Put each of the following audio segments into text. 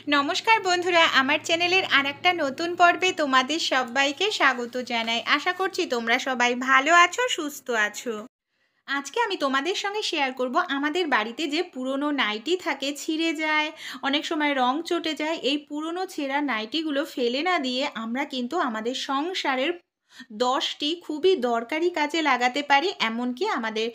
নমস্কার বন্ধুরা, আমার চ্যানেলের আরেকটা নতুন পর্বে তোমাদের সবাইকে স্বাগত জানাই। আশা করছি তোমরা সবাই ভালো আছো, সুস্থ আছো। আজকে আমি তোমাদের সঙ্গে শেয়ার করব আমাদের বাড়িতে যে পুরনো নাইটি থাকে, ছিঁড়ে যায়, অনেক সময় রং চটে যায়। এই পুরনো ছেঁড়া নাইটিগুলো ফেলে না দিয়ে আমরা কিন্তু আমাদের সংসারের 10টি খুবই দরকারি কাজে লাগাতে পারি, এমনকি আমাদের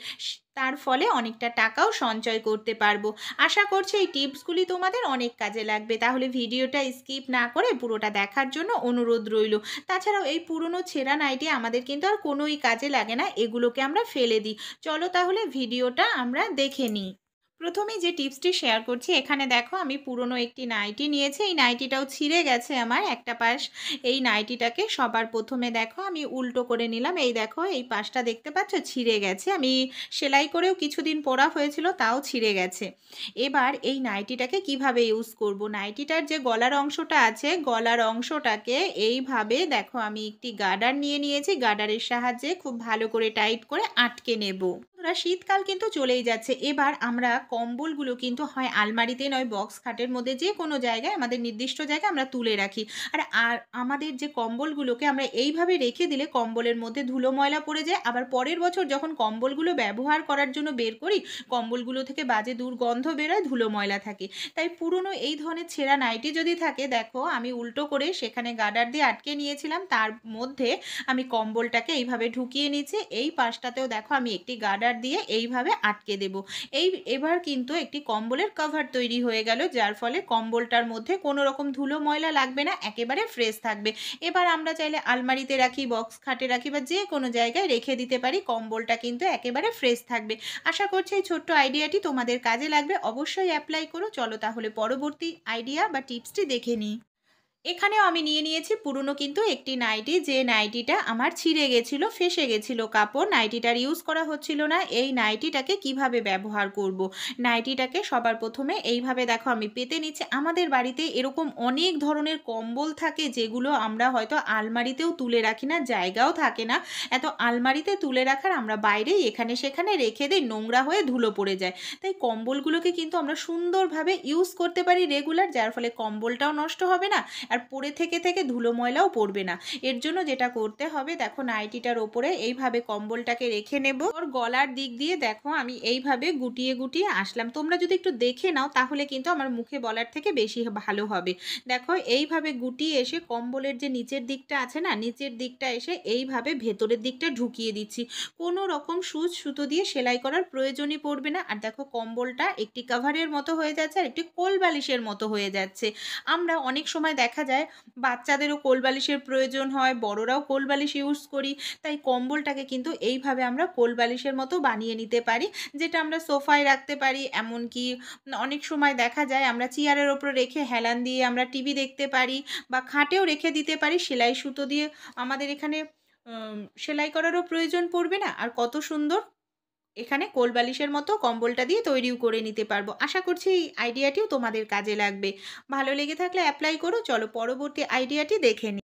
তার ফলে অনেকটা টাকাও সঞ্চয় করতে পারবো। আশা করছি এই টিপসগুলি তোমাদের অনেক কাজে লাগবে। তাহলে ভিডিওটা স্কিপ না করে পুরোটা দেখার জন্য অনুরোধ রইল। তাছাড়াও এই পুরনো ছেঁড়া নাইটি আমাদের কিন্তু আর কোনোই কাজে লাগে না, এগুলোকে আমরা ফেলে দিই। চলো তাহলে ভিডিওটা আমরা দেখে নিই। প্রথমেই যে টিপসটি শেয়ার করছি, এখানে দেখো আমি পুরনো একটি নাইটি নিয়েছি। এই নাইটিটাও ছিঁড়ে গেছে আমার একটা পাশ। এই নাইটিটাকে সবার প্রথমে দেখো আমি উল্টো করে নিলাম। এই দেখো এই পাশটা দেখতে পাচ্ছ ছিঁড়ে গেছে, আমি সেলাই করেও কিছুদিন পরা হয়েছিল, তাও ছিঁড়ে গেছে। এবার এই নাইটিটাকে কিভাবে ইউজ করব, নাইটিটার যে গলার অংশটা আছে, গলার অংশটাকে এইভাবে দেখো আমি একটি গার্ডার নিয়ে নিয়েছি। গার্ডারের সাহায্যে খুব ভালো করে টাইট করে আটকে নেব। শীতকাল কিন্তু চলেই যাচ্ছে। এবার আমরা কম্বলগুলো কিন্তু হয় আলমারিতে নয় বক্স খাটের মধ্যে যে কোনো জায়গায়, আমাদের নির্দিষ্ট জায়গায় আমরা তুলে রাখি। আর আমাদের যে কম্বলগুলোকে আমরা এইভাবে রেখে দিলে কম্বলের মধ্যে ধুলো ময়লা পড়ে যায়। আবার পরের বছর যখন কম্বলগুলো ব্যবহার করার জন্য বের করি, কম্বলগুলো থেকে বাজে দুর্গন্ধ বেরোয়, ধুলো ময়লা থাকে। তাই পুরনো এই ধরনের ছেঁড়া নাইটি যদি থাকে, দেখো আমি উল্টো করে সেখানে গার্ডার দিয়ে আটকে নিয়েছিলাম, তার মধ্যে আমি কম্বলটাকে এইভাবে ঢুকিয়ে নিচ্ছি। এই পাশটাতেও দেখো আমি একটি গার্ডার দিয়ে এইভাবে আটকে দেব। এবার কিন্তু একটি কম্বলের কভার তৈরি হয়ে গেল, যার ফলে কম্বলটার মধ্যে কোনো রকম ধুলো ময়লা লাগবে না, একেবারে ফ্রেশ থাকবে। এবার আমরা চাইলে আলমারিতে রাখি, বক্স খাটে রাখি বা যে কোনো জায়গায় রেখে দিতে পারি, কম্বলটা কিন্তু একেবারে ফ্রেশ থাকবে। আশা করছি এই ছোট্ট আইডিয়াটি তোমাদের কাজে লাগবে, অবশ্যই অ্যাপ্লাই করো। চলো তাহলে পরবর্তী আইডিয়া বা টিপসটি দেখে নিই। এখানেও আমি নিয়ে নিয়েছি পুরনো কিন্তু একটি নাইটি, যে নাইটিটা আমার ছিঁড়ে গেছিলো, ফেসে গেছিলো কাপড়, নাইটিটার ইউজ করা হচ্ছিল না। এই নাইটিটাকে কিভাবে ব্যবহার করব, নাইটিটাকে সবার প্রথমে এইভাবে দেখো আমি পেতে নিচ্ছি। আমাদের বাড়িতে এরকম অনেক ধরনের কম্বল থাকে, যেগুলো আমরা হয়তো আলমারিতেও তুলে রাখি না, জায়গাও থাকে না এত আলমারিতে তুলে রাখার, আমরা বাইরেই এখানে সেখানে রেখে দিই, নোংরা হয়ে ধুলো পড়ে যায়। তাই কম্বলগুলোকে কিন্তু আমরা সুন্দরভাবে ইউজ করতে পারি রেগুলার, যার ফলে কম্বলটাও নষ্ট হবে না, আর পরে থেকে থেকে ধুলো ময়লাও পড়বে না। এর জন্য যেটা করতে হবে, দেখো নাইটিটার ওপরে এইভাবে কম্বলটাকে রেখে নেব। ওর গলার দিক দিয়ে দেখো আমি এইভাবে গুটিয়ে গুটিয়ে আসলাম। তোমরা যদি একটু দেখে নাও তাহলে কিন্তু আমার মুখে বলার থেকে বেশি ভালো হবে। দেখো এইভাবে গুটিয়ে এসে কম্বলের যে নিচের দিকটা আছে না, নিচের দিকটা এসে এইভাবে ভেতরের দিকটা ঢুকিয়ে দিচ্ছি। কোনো রকম সুচ সুতো দিয়ে সেলাই করার প্রয়োজনই পড়বে না। আর দেখো কম্বলটা একটি কভারের মতো হয়ে যাচ্ছে আর একটি কোল বালিশের মতো হয়ে যাচ্ছে। আমরা অনেক সময় দেখা যায় বাচ্চাদেরও কোল বালিশের প্রয়োজন হয়, বড়রাও কোল বালিশ ইউজ করি। তাই কম্বলটাকে কিন্তু এইভাবে আমরা কোল বালিশের মতো বানিয়ে নিতে পারি, যেটা আমরা সোফায় রাখতে পারি। এমনকি অনেক সময় দেখা যায় আমরা চেয়ারের ওপর রেখে হেলান দিয়ে আমরা টিভি দেখতে পারি, বা খাটেও রেখে দিতে পারি। সেলাই সুতো দিয়ে আমাদের এখানে সেলাই করারও প্রয়োজন পড়বে না। আর কত সুন্দর এখানে কোল বালিশের মতো কম্বলটা দিয়ে তৈরিও করে নিতে পারবো। আশা করছি এই আইডিয়াটিও তোমাদের কাজে লাগবে। ভালো লেগে থাকলে অ্যাপ্লাই করো। চলো পরবর্তী আইডিয়াটি দেখে নিই।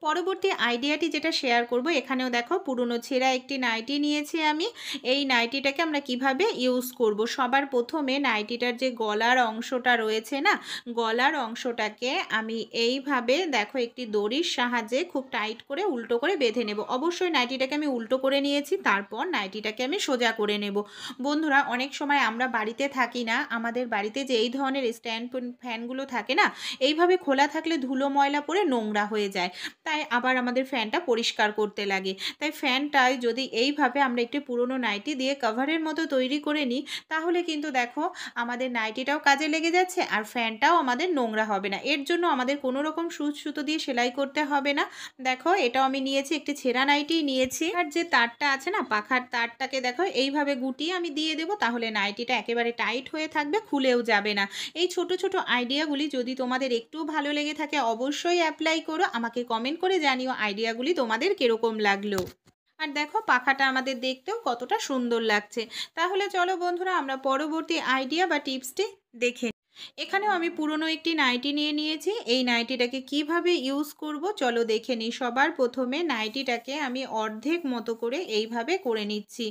পরবর্তী আইডিয়াটি যেটা শেয়ার করব, এখানেও দেখো পুরনো ছেঁড়া একটি নাইটি নিয়েছি আমি। এই নাইটিটাকে আমরা কিভাবে ইউজ করব, সবার প্রথমে নাইটিটার যে গলার অংশটা রয়েছে না, গলার অংশটাকে আমি এইভাবে দেখো একটি দড়ির সাহায্যে খুব টাইট করে উল্টো করে বেঁধে নেব। অবশ্যই নাইটিটাকে আমি উল্টো করে নিয়েছি, তারপর নাইটিটাকে আমি সোজা করে নেব। বন্ধুরা, অনেক সময় আমরা বাড়িতে থাকি না, আমাদের বাড়িতে যে এই ধরনের স্ট্যান্ড ফ্যানগুলো থাকে না, এইভাবে খোলা থাকলে ধুলো ময়লা পড়ে নোংরা হয়ে যায়। তাই আবার আমাদের ফ্যানটা পরিষ্কার করতে লাগে। তাই ফ্যানটায় যদি এইভাবে আমরা একটি পুরনো নাইটি দিয়ে কভারের মতো তৈরি করে নিই, তাহলে কিন্তু দেখো আমাদের নাইটিটাও কাজে লেগে যাচ্ছে আর ফ্যানটাও আমাদের নোংরা হবে না। এর জন্য আমাদের কোনো রকম সুচ সুতো দিয়ে সেলাই করতে হবে না। দেখো এটাও আমি নিয়েছি, একটি ছেঁড়া নাইটি নিয়েছি। আর যে তারটা আছে না, পাখার তারটাকে দেখো এইভাবে গুটিয়ে আমি দিয়ে দেবো, তাহলে নাইটিটা একেবারে টাইট হয়ে থাকবে, খুলেও যাবে না। এই ছোট ছোট আইডিয়াগুলি যদি তোমাদের একটু ভালো লেগে থাকে, অবশ্যই অ্যাপ্লাই করো। আমাকে কমেন্ট করে জানিও আইডিয়াগুলি তোমাদের কিরকম লাগলো। আর দেখো পাখাটা আমাদের দেখতেও কতটা সুন্দর লাগছে। তাহলে চলো বন্ধুরা আমরা পরবর্তী আইডিয়া বা টিপসটি দেখে। এখানেও আমি পুরনো একটি নাইটি নিয়ে নিয়েছি। এই নাইটিটাকে কিভাবে ইউজ করব চলো দেখে নিই। সবার প্রথমে নাইটিটাকে আমি অর্ধেক মতো করে এইভাবে করে নিচ্ছি।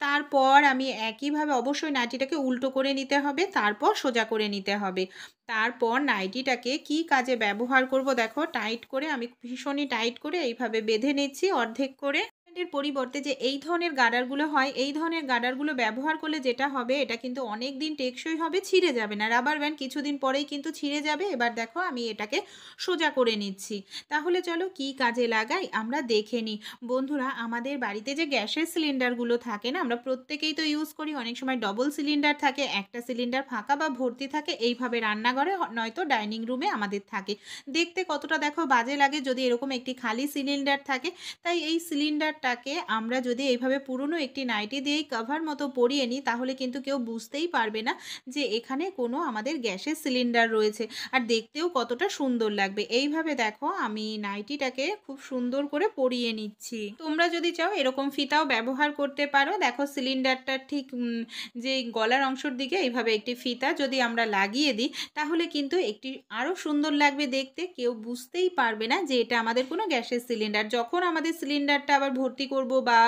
তারপর আমি একইভাবে অবশ্যই নাইটিটাকে উল্টো করে নিতে হবে, তারপর সোজা করে নিতে হবে। তারপর নাইটিটাকে কি কাজে ব্যবহার করব দেখো, টাইট করে আমি ভীষণই টাইট করে এইভাবে বেঁধে নিচ্ছি অর্ধেক করে। এর পরিবর্তে যে এই ধরনের গার্ডারগুলো হয়, এই ধরনের গার্ডারগুলো ব্যবহার করলে যেটা হবে, এটা কিন্তু অনেক দিন টেকসই হবে, ছিঁড়ে যাবে না। রাবার ব্যান্ড কিছুদিন পরেই কিন্তু ছিঁড়ে যাবে। এবার দেখো আমি এটাকে সোজা করে নিচ্ছি। তাহলে চলো কি কাজে লাগাই আমরা দেখে নিই। বন্ধুরা, আমাদের বাড়িতে যে গ্যাসের সিলিন্ডারগুলো থাকে না, আমরা প্রত্যেকেই তো ইউজ করি। অনেক সময় ডবল সিলিন্ডার থাকে, একটা সিলিন্ডার ফাঁকা বা ভর্তি থাকে, এইভাবে রান্নাঘরে নয়তো ডাইনিং রুমে আমাদের থাকে। দেখতে কতটা দেখো বাজে লাগে যদি এরকম একটি খালি সিলিন্ডার থাকে। তাই এই সিলিন্ডারটাকে আমরা যদি এইভাবে পুরনো একটি নাইটি দিয়েই কভার মতো পরিয়ে নিই, তাহলে কিন্তু কেউ বুঝতেই পারবে না যে এখানে কোনো আমাদের গ্যাসের সিলিন্ডার রয়েছে। আর দেখতেও কতটা সুন্দর লাগবে। এইভাবে দেখো আমি নাইটিটাকে খুব সুন্দর করে পরিয়ে নিচ্ছি। তোমরা যদি চাও এরকম ফিতাও ব্যবহার করতে পারো। দেখো সিলিন্ডারটা ঠিক যে গলার অংশের দিকে এইভাবে একটি ফিতা যদি আমরা লাগিয়ে দিই, তাহলে কিন্তু একটি আরও সুন্দর লাগবে দেখতে। কেউ বুঝতেই পারবে না যে এটা আমাদের কোনো গ্যাসের সিলিন্ডার। যখন আমাদের সিলিন্ডারটা আবার ভর্তি করব বা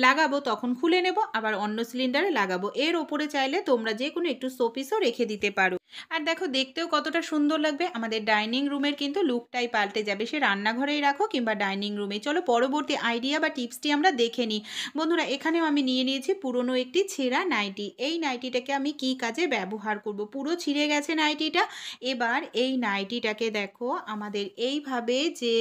লাগাবো, তখন খুলে নেব, আবার অন্য সিলিন্ডারে লাগাবো। এর ওপরে চাইলে তোমরা যে কোনো একটু শোপিসও রেখে দিতে পারো। আর দেখো দেখতেও কতটা সুন্দর লাগবে। আমাদের ডাইনিং রুমের কিন্তু লুকটাই পাল্টে যাবে, সে রান্নাঘরেই রাখো কিংবা ডাইনিং রুমে। চলো পরবর্তী আইডিয়া বা টিপসটি আমরা দেখে নিই। বন্ধুরা, এখানেও আমি নিয়ে নিয়েছি পুরনো একটি ছেঁড়া নাইটি। এই নাইটিটাকে আমি কি কাজে ব্যবহার করব? পুরো ছিঁড়ে গেছে নাইটিটা। এবার এই নাইটিটাকে দেখো আমাদের এইভাবে যে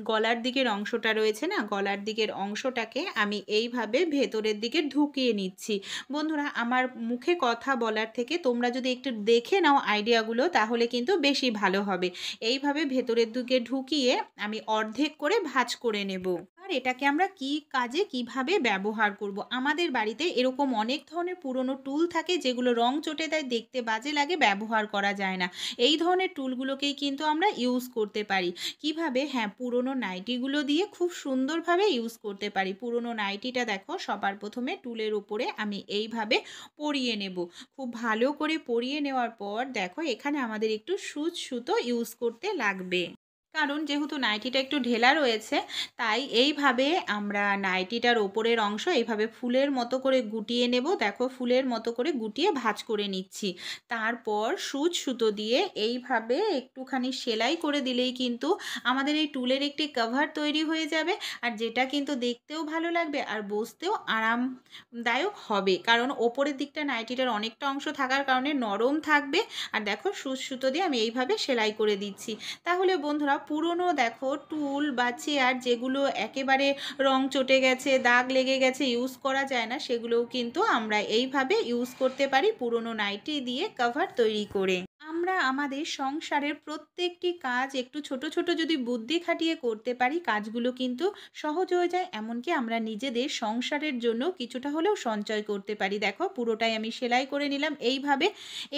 গলার দিকের অংশটা রয়েছে না, গলার দিকের অংশটাকে আমি এইভাবে ভেতরের দিকে ঢুকিয়ে নিচ্ছি। বন্ধুরা, আমার মুখে কথা বলার থেকে তোমরা যদি একটু দেখে নাও আইডিয়াগুলো, তাহলে কিন্তু বেশি ভালো হবে। এইভাবে ভেতরের দিকে ঢুকিয়ে আমি অর্ধেক করে ভাঁজ করে নেব। আর এটাকে আমরা কি কাজে কিভাবে ব্যবহার করব? আমাদের বাড়িতে এরকম অনেক ধরনের পুরনো টুল থাকে যেগুলো রং চটে দেয়, দেখতে বাজে লাগে, ব্যবহার করা যায় না। এই ধরনের টুলগুলোকেই কিন্তু আমরা ইউজ করতে পারি। কিভাবে? হ্যাঁ, পুরনো নাইটিগুলো দিয়ে খুব সুন্দরভাবে ইউজ করতে পারি। পুরনো নাইটিটা দেখো সবার প্রথমে টুলের উপরে আমি এইভাবে পরিয়ে নেব। খুব ভালো করে পরিয়ে নেওয়ার পর দেখো এখানে আমাদের একটু সুচ সুতো ইউজ করতে লাগবে। কারণ যেহেতু নাইটিটা একটু ঢেলা রয়েছে, তাই এইভাবে আমরা নাইটিটার ওপরের অংশ এইভাবে ফুলের মতো করে গুটিয়ে নেব। দেখো ফুলের মতো করে গুটিয়ে ভাঁজ করে নিচ্ছি। তারপর সুচ সুতো দিয়ে এইভাবে একটুখানি সেলাই করে দিলেই কিন্তু আমাদের এই টুলের একটি কভার তৈরি হয়ে যাবে। আর যেটা কিন্তু দেখতেও ভালো লাগবে আর বসতেও আরামদায়ক হবে। কারণ ওপরের দিকটা নাইটিটার অনেকটা অংশ থাকার কারণে নরম থাকবে। আর দেখো সুচ সুতো দিয়ে আমি এইভাবে সেলাই করে দিচ্ছি। তাহলে বন্ধুরা, পুরনো দেখো টুল বা চেয়ার যেগুলো একেবারে রং চটে গেছে, দাগ লেগে গেছে, ইউজ করা যায় না, সেগুলোও কিন্তু আমরা এইভাবে ইউজ করতে পারি পুরনো নাইটি দিয়ে কভার তৈরি করে। আমরা আমাদের সংসারের প্রত্যেকটি কাজ একটু ছোট ছোট যদি বুদ্ধি খাটিয়ে করতে পারি, কাজগুলো কিন্তু সহজ হয়ে যায়। এমনকি আমরা নিজেদের সংসারের জন্য কিছুটা হলেও সঞ্চয় করতে পারি। দেখো পুরোটাই আমি সেলাই করে নিলাম এইভাবে।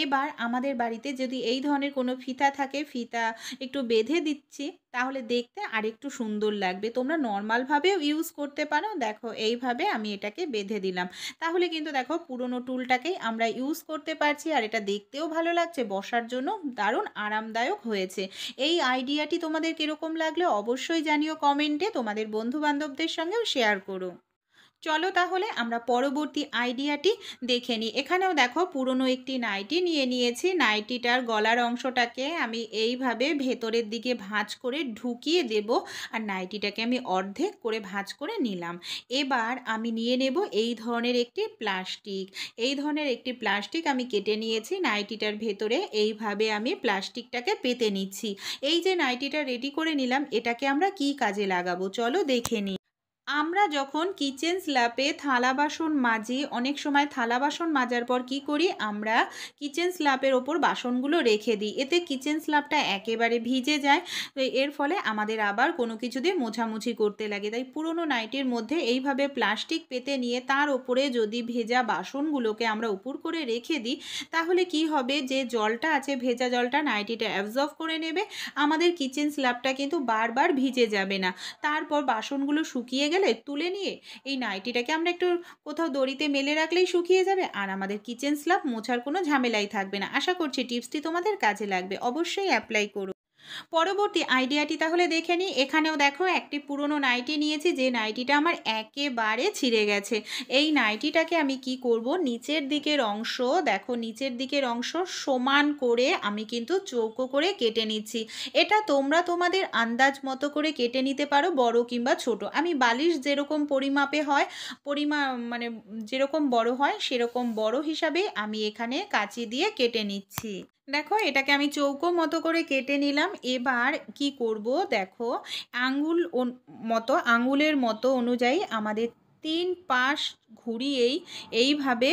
এবার আমাদের বাড়িতে যদি এই ধরনের কোনো ফিতা থাকে, ফিতা একটু বেঁধে দিচ্ছি, তাহলে দেখতে আরেকটু সুন্দর লাগবে। তোমরা নর্মালভাবেও ইউজ করতে পারো। দেখো এইভাবে আমি এটাকে বেঁধে দিলাম। তাহলে কিন্তু দেখো পুরনো টুলটাকেই আমরা ইউজ করতে পারছি। আর এটা দেখতেও ভালো লাগছে, বসার জন্য দারুণ আরামদায়ক হয়েছে। এই আইডিয়াটি তোমাদের কীরকম লাগলো অবশ্যই জানিও কমেন্টে। তোমাদের বন্ধু বান্ধবদের সঙ্গেও শেয়ার করো। চলো তাহলে আমরা পরবর্তী আইডিয়াটি দেখে নিই। এখানেও দেখো পুরনো একটি নাইটি নিয়ে নিয়েছি। নাইটিটার গলার অংশটাকে আমি এইভাবে ভেতরের দিকে ভাঁজ করে ঢুকিয়ে দেব। আর নাইটিটাকে আমি অর্ধেক করে ভাঁজ করে নিলাম। এবার আমি নিয়ে নেব এই ধরনের একটি প্লাস্টিক। এই ধরনের একটি প্লাস্টিক আমি কেটে নিয়েছি। নাইটিটার ভেতরে এইভাবে আমি প্লাস্টিকটাকে পেতে নিচ্ছি। এই যে নাইটিটা রেডি করে নিলাম, এটাকে আমরা কি কাজে লাগাবো চলো দেখে নিই। আমরা যখন কিচেন স্ল্যাপে থালা বাসন মাজি, অনেক সময় থালা বাসন মাজার পর কি করি, আমরা কিচেন স্ল্যাপের ওপর বাসনগুলো রেখে দিই। এতে কিচেন স্ল্যাপটা একেবারে ভিজে যায়। তো এর ফলে আমাদের আবার কোনো কিছু দিয়ে মোছামুছি করতে লাগে। তাই পুরনো নাইটির মধ্যে এইভাবে প্লাস্টিক পেতে নিয়ে তার ওপরে যদি ভেজা বাসনগুলোকে আমরা উপর করে রেখে দিই, তাহলে কি হবে, যে জলটা আছে ভেজা জলটা নাইটিটা অ্যাবজর্ব করে নেবে। আমাদের কিচেন স্ল্যাপটা কিন্তু বারবার ভিজে যাবে না। তারপর বাসনগুলো শুকিয়ে গেলে তুলে নিয়ে এই নাইটিটাকে আমরা একটু কোথাও দড়িতে মেলে রাখলেই শুকিয়ে যাবে, আর আমাদের কিচেন স্ল্যাব মোছার কোনো ঝামেলাই থাকবে না। আশা করছি টিপসটি তোমাদের কাজে লাগবে, অবশ্যই অ্যাপ্লাই করো। পরবর্তী আইডিয়াটি তাহলে দেখে নিই। এখানেও দেখো একটি পুরনো নাইটি নিয়েছি, যে নাইটিটা আমার একেবারে ছিঁড়ে গেছে। এই নাইটিটাকে আমি কি করব, নিচের দিকের অংশ দেখো, নিচের দিকের অংশ সমান করে আমি কিন্তু চৌকো করে কেটে নিচ্ছি। এটা তোমরা তোমাদের আন্দাজ মতো করে কেটে নিতে পারো, বড় কিংবা ছোট। আমি বালিশ যেরকম পরিমাপে হয়, মানে যেরকম বড় হয় সেরকম বড় হিসাবে আমি এখানে কাঁচি দিয়ে কেটে নিচ্ছি। দেখো এটাকে আমি চৌকো মতো করে কেটে নিলাম। এবার কি করব, দেখো আঙ্গুলের মতো অনুযায়ী আমাদের 3 পাশ ঘুরিয়েই এইভাবে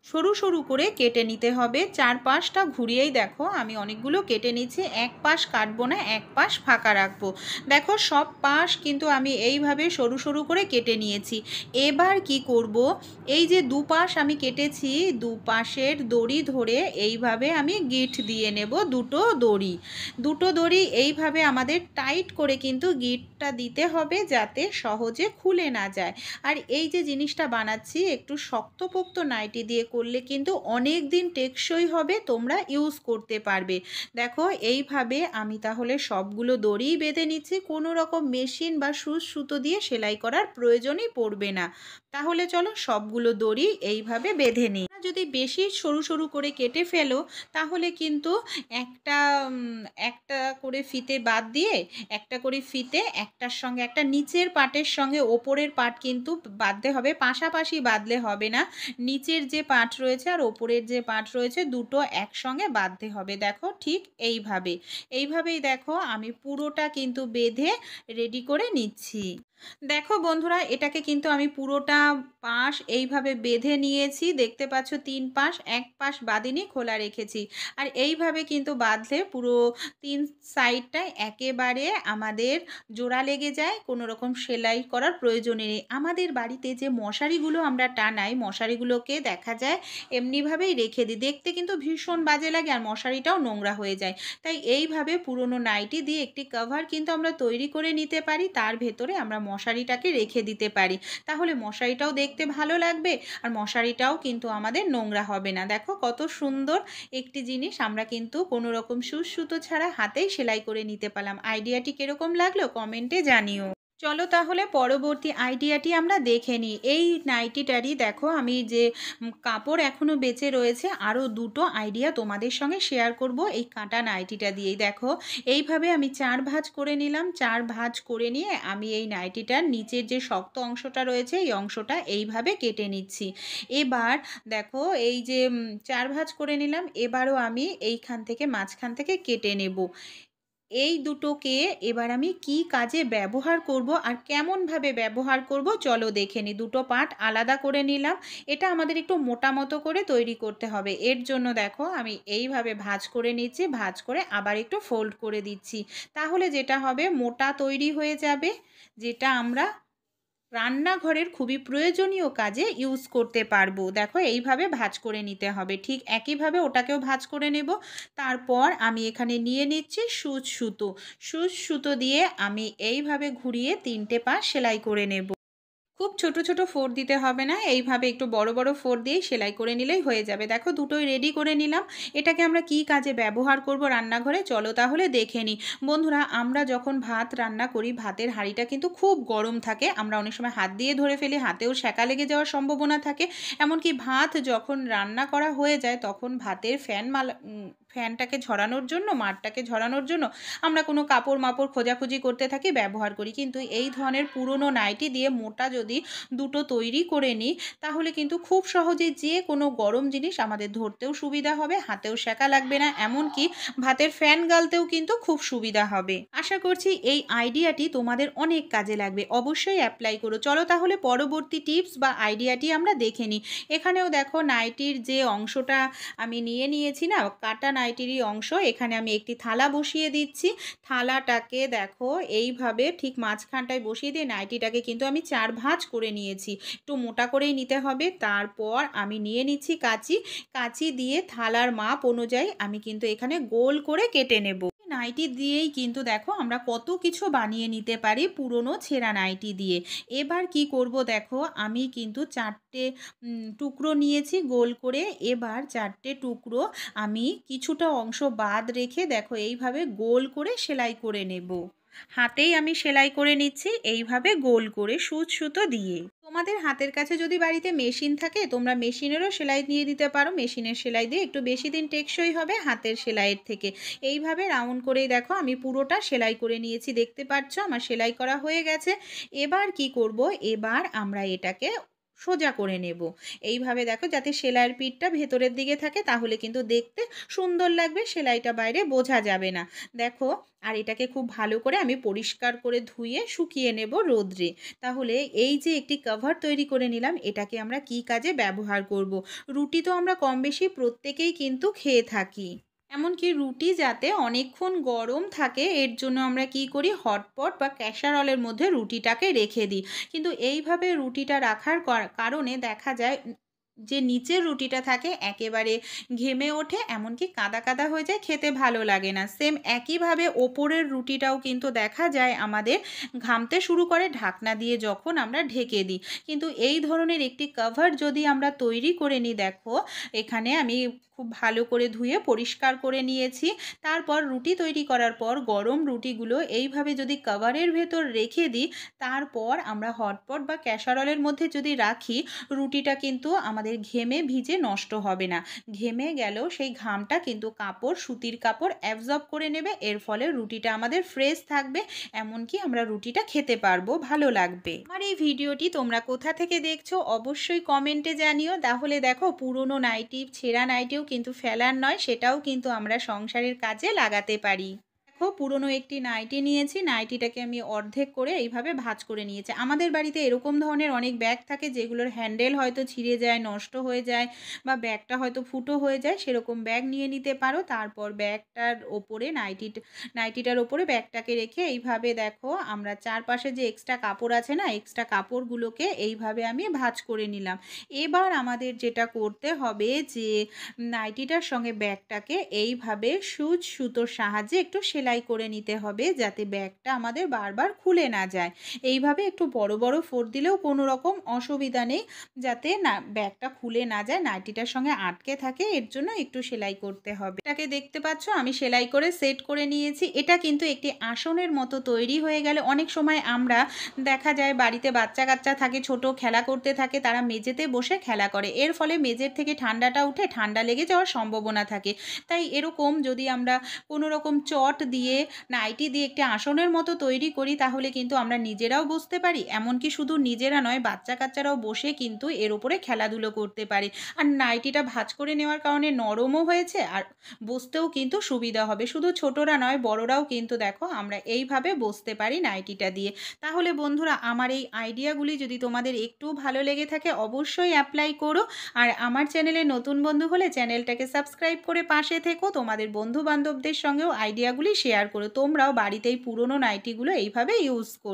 সরু সরু করে কেটে নিতে হবে। 4 পাশটা ঘুরিয়েই দেখো আমি অনেকগুলো কেটে নিচ্ছি। এক পাশ কাটবো না, এক পাশ ফাঁকা রাখবো। দেখো সব পাশ কিন্তু আমি এইভাবে সরু সরু করে কেটে নিয়েছি। এবার কি করব, এই যে দুপাশ আমি কেটেছি, দুপাশের দড়ি ধরে এইভাবে আমি গিঁট দিয়ে নেব। দুটো দড়ি এইভাবে আমাদের টাইট করে কিন্তু গিঁটটা দিতে হবে, যাতে সহজে খুলে না যায়। আর এই যে জিনিসটা বানাচ্ছি একটু শক্তপোক্ত নাইটি দিয়ে করলে কিন্তু অনেক দিন টেকসই হবে, তোমরা ইউজ করতে পারবে। দেখো এইভাবে আমি তাহলে সবগুলো দড়ি বেঁধে নিচ্ছি, কোনো রকম মেশিন বা সুতো দিয়ে সেলাই করার প্রয়োজনই পড়বে না। তাহলে চলো সবগুলো দড়ি এইভাবে বেঁধে নিই। যদি বেশি সরু সরু করে কেটে ফেলো তাহলে কিন্তু একটা একটা করে ফিতে বাদ দিয়ে, একটা করে ফিতে একটার সঙ্গে একটা নিচের পাটের সঙ্গে ওপরের পাট কিন্তু বাঁধতে হবে, পাশাপাশি বাঁধলে হবে না। নিচের যে পাট রয়েছে আর ওপরের যে পাট রয়েছে দুটো একসঙ্গে বাঁধতে হবে। দেখো ঠিক এইভাবেই দেখো আমি পুরোটা কিন্তু বেঁধে রেডি করে নিচ্ছি। দেখো বন্ধুরা, এটাকে কিন্তু আমি পুরোটা পাশ এইভাবে বেঁধে নিয়েছি। দেখতে পাচ্ছ 3 পাশ, এক পাশ বাঁধিনি, খোলা রেখেছি। আর এইভাবে কিন্তু বাঁধলে পুরো 3 সাইডটায় একেবারে আমাদের জোড়া লেগে যায়, কোনো রকম সেলাই করার প্রয়োজনই নেই। আমাদের বাড়িতে যে মশারিগুলো আমরা টানাই, মশারিগুলোকে দেখা যায় এমনিভাবেই রেখে দিই, দেখতে কিন্তু ভীষণ বাজে লাগে আর মশারিটাও নোংরা হয়ে যায়। তাই এইভাবে পুরনো নাইটি দিয়ে একটি কভার কিন্তু আমরা তৈরি করে নিতে পারি, তার ভেতরে আমরা মশারিটাকে রেখে দিতে পারি। তাহলে মশারিটাও দেখতে ভালো লাগবে আর মশারিটাও কিন্তু আমাদের নোংরা হবে না। দেখো কত সুন্দর একটি জিনিস আমরা কিন্তু কোনো রকম সুতো ছাড়া হাতেই সেলাই করে নিতে পারলাম। আইডিয়াটি কিরকম লাগলো কমেন্টে জানিও। চলো তাহলে পরবর্তী আইডিয়াটি আমরা দেখে নিই। এই নাইটিটারই দেখো আমি যে কাপড় এখনও বেঁচে রয়েছে, আরও দুটো আইডিয়া তোমাদের সঙ্গে শেয়ার করব এই কাটা নাইটিটা দিয়েই। দেখো এইভাবে আমি 4 ভাঁজ করে নিলাম। 4 ভাঁজ করে নিয়ে আমি এই নাইটিটার নিচের যে শক্ত অংশটা রয়েছে এই অংশটা এইভাবে কেটে নিচ্ছি। এবার দেখো এই যে 4 ভাঁজ করে নিলাম, এবারও আমি এইখান থেকে মাঝখান থেকে কেটে নেব। এই দুটোকে এবার আমি কি কাজে ব্যবহার করব আর কেমনভাবে ব্যবহার করব চলো দেখে নিই। দুটো পার্ট আলাদা করে নিলাম। এটা আমাদের একটু মোটা মতো করে তৈরি করতে হবে। এর জন্য দেখো আমি এইভাবে ভাঁজ করে নিচ্ছি, ভাঁজ করে আবার একটু ফোল্ড করে দিচ্ছি। তাহলে যেটা হবে মোটা তৈরি হয়ে যাবে, যেটা আমরা রান্নাঘরের খুবই প্রয়োজনীয় কাজে ইউজ করতে পারবো। দেখো এইভাবে ভাঁজ করে নিতে হবে, ঠিক একইভাবে ওটাকেও ভাঁজ করে নেব। তারপর আমি এখানে নিয়ে নিচ্ছি সুচ সুতো দিয়ে আমি এইভাবে ঘুরিয়ে 3টে পাশ সেলাই করে নেব। খুব ছোট ছোট ফোর দিতে হবে না, এইভাবে একটু বড় বড় ফোর দিয়ে সেলাই করে নিলেই হয়ে যাবে। দেখো দুটোই রেডি করে নিলাম। এটাকে আমরা কি কাজে ব্যবহার করব রান্নাঘরে চলো তাহলে দেখে নিই। বন্ধুরা, আমরা যখন ভাত রান্না করি ভাতের হাঁড়িটা কিন্তু খুব গরম থাকে, আমরা অনেক সময় হাত দিয়ে ধরে ফেলি, হাতেও সেঁকা লেগে যাওয়ার সম্ভাবনা থাকে। এমনকি ভাত যখন রান্না করা হয়ে যায় তখন ভাতের ফ্যানটাকে ঝরানোর জন্য, মাঠটাকে ঝরানোর জন্য আমরা কোনো কাপড় মাপড় খোঁজাখুঁজি করতে থাকি, ব্যবহার করি। কিন্তু এই ধরনের পুরনো নাইটি দিয়ে মোটা যদি দুটো তৈরি করে নিই তাহলে কিন্তু খুব সহজে যে কোনো গরম জিনিস আমাদের ধরতেও সুবিধা হবে, হাতেও সেঁকা লাগবে না, এমনকি ভাতের ফ্যান গালতেও কিন্তু খুব সুবিধা হবে। আশা করছি এই আইডিয়াটি তোমাদের অনেক কাজে লাগবে, অবশ্যই অ্যাপ্লাই করো। চলো তাহলে পরবর্তী টিপস বা আইডিয়াটি আমরা দেখে নিই। এখানেও দেখো নাইটির যে অংশটা আমি নিয়েছি না, কাটা নাইটিরই অংশ, এখানে আমি একটি থালা বসিয়ে দিচ্ছি। থালাটাকে দেখো এইভাবে ঠিক মাঝখানটায় বসিয়ে দিয়ে নাইটিটাকে কিন্তু আমি 4 ভাঁজ করে নিয়েছি, একটু মোটা করেই নিতে হবে। তারপর আমি নিয়ে নিচ্ছি কাঁচি দিয়ে থালার মাপ অনুযায়ী আমি কিন্তু এখানে গোল করে কেটে নেব। নাইটি দিয়েই কিন্তু দেখো আমরা কত কিছু বানিয়ে নিতে পারি পুরনো ছেঁড়া নাইটি দিয়ে। এবার কি করব দেখো, আমি কিন্তু 4টে টুকরো নিয়েছি গোল করে। এবার 4টে টুকরো আমি কিছুটা অংশ বাদ রেখে দেখো এইভাবে গোল করে সেলাই করে নেব। হাতেই আমি সেলাই করে নিচ্ছি এইভাবে গোল করে সুতো দিয়ে। তোমাদের হাতের কাছে যদি বাড়িতে মেশিন থাকে তোমরা মেশিনেরও সেলাই দিয়ে দিতে পারো। মেশিনের সেলাই দিয়ে একটু বেশি দিন টেকসই হবে হাতের সেলাইয়ের থেকে। এইভাবে রাউন্ড করেই দেখো আমি পুরোটা সেলাই করে নিয়েছি, দেখতে পাচ্ছ আমার সেলাই করা হয়ে গেছে। এবার কি করব, এবার আমরা এটাকে সোজা করে নেব এইভাবে দেখো, যাতে সেলাইয়ের পিঠটা ভেতরের দিকে থাকে, তাহলে কিন্তু দেখতে সুন্দর লাগবে, সেলাইটা বাইরে বোঝা যাবে না। দেখো, আর এটাকে খুব ভালো করে আমি পরিষ্কার করে ধুয়ে শুকিয়ে নেব রোদ্রে। তাহলে এই যে একটি কভার তৈরি করে নিলাম, এটাকে আমরা কি কাজে ব্যবহার করব। রুটি তো আমরা কম বেশি প্রত্যেকেই কিন্তু খেয়ে থাকি, এমনকি রুটি যাতে অনেকক্ষণ গরম থাকে এর জন্য আমরা কি করি, হটপট বা ক্যাসারলের মধ্যে রুটিটাকে রেখে দিই। কিন্তু এইভাবে রুটিটা রাখার কারণে দেখা যায় যে নিচের রুটিটা থাকে একেবারে ঘেমে ওঠে, এমনকি কাদা কাদা হয়ে যায়, খেতে ভালো লাগে না। সেম একইভাবে ওপরের রুটিটাও কিন্তু দেখা যায় আমাদের ঘামতে শুরু করে ঢাকনা দিয়ে যখন আমরা ঢেকে দিই। কিন্তু এই ধরনের একটি কভার যদি আমরা তৈরি করে নিই, দেখো এখানে আমি খুব ভালো করে ধুয়ে পরিষ্কার করে নিয়েছি। তারপর রুটি তৈরি করার পর গরম রুটিগুলো এইভাবে যদি কভারের ভেতর রেখে দিই, তারপর আমরা হটপট বা ক্যাসারলের মধ্যে যদি রাখি, রুটিটা কিন্তু আমাদের ঘেমে ভিজে নষ্ট হবে না। ঘেমে গেলেও সেই ঘামটা কিন্তু কাপড়, সুতির কাপড় অ্যাবজর্ব করে নেবে। এর ফলে রুটিটা আমাদের ফ্রেশ থাকবে, এমনকি আমরা রুটিটা খেতে পারবো, ভালো লাগবে। আমার এই ভিডিওটি তোমরা কোথা থেকে দেখছো অবশ্যই কমেন্টে জানিও। তাহলে দেখো পুরনো নাইটি, ছেঁড়া নাইটিও কিন্তু ফেলার নয়, সেটাও কিন্তু আমরা সংসারের কাজে লাগাতে পারি। দেখো পুরনো একটি নাইটি নিয়েছি, নাইটিটাকে আমি অর্ধেক করে এইভাবে ভাঁজ করে নিয়েছি। আমাদের বাড়িতে এরকম ধরনের অনেক ব্যাগ থাকে যেগুলোর হ্যান্ডেল হয়তো ছিঁড়ে যায়, নষ্ট হয়ে যায়, বা ব্যাগটা হয়তো ফুটো হয়ে যায়, সেরকম ব্যাগ নিয়ে নিতে পারো। তারপর ব্যাগটার ওপরে নাইটিটার ওপরে ব্যাগটাকে রেখে এইভাবে দেখো আমরা চারপাশে যে এক্সট্রা কাপড় আছে না, এক্সট্রা কাপড়গুলোকে এইভাবে আমি ভাঁজ করে নিলাম। এবার আমাদের যেটা করতে হবে, যে নাইটিটার সঙ্গে ব্যাগটাকে এইভাবে সুতোর সাহায্যে একটু সেলাই করে নিতে হবে, যাতে ব্যাগটা আমাদের বারবার খুলে না যায়। এইভাবে একটু বড় বড় ফোঁড় দিলেও কোনো রকম অসুবিধা নেই, যাতে না ব্যাগটা খুলে না যায়, নাইটিটার সঙ্গে আটকে থাকে, এর জন্য একটু সেলাই করতে হবে। এটাকে দেখতে পাচ্ছ আমি সেলাই করে সেট করে নিয়েছি। এটা কিন্তু একটি আসনের মতো তৈরি হয়ে গেলে, অনেক সময় আমরা দেখা যায় বাড়িতে বাচ্চা কাচ্চা থাকে, ছোট খেলা করতে থাকে, তারা মেঝেতে বসে খেলা করে, এর ফলে মেঝের থেকে ঠান্ডাটা উঠে ঠান্ডা লেগে যাওয়ার সম্ভাবনা থাকে। তাই এরকম যদি আমরা কোনো রকম চট দিয়ে, নাইটি দিয়ে একটি আসনের মতো তৈরি করি, তাহলে কিন্তু আমরা নিজেরাও বসতে পারি, এমনকি শুধু নিজেরা নয় বাচ্চা কাচ্চারাও বসে কিন্তু এর উপরে খেলাধুলো করতে পারে। আর নাইটিটা ভাঁজ করে নেওয়ার কারণে নরমও হয়েছে, আর বসতেও কিন্তু সুবিধা হবে। শুধু ছোটরা নয় বড়রাও কিন্তু দেখো আমরা এইভাবে বসতে পারি নাইটিটা দিয়ে। তাহলে বন্ধুরা, আমার এই আইডিয়াগুলি যদি তোমাদের একটু ভালো লেগে থাকে অবশ্যই অ্যাপ্লাই করো। আর আমার চ্যানেলে নতুন বন্ধু হলে চ্যানেলটাকে সাবস্ক্রাইব করে পাশে থেকো। তোমাদের বন্ধু বান্ধবদের সঙ্গেও আইডিয়াগুলি শেয়ার করো। তোমরাও বাড়িতে এই পুরনো নাইটিগুলো এইভাবে ইউজ করো।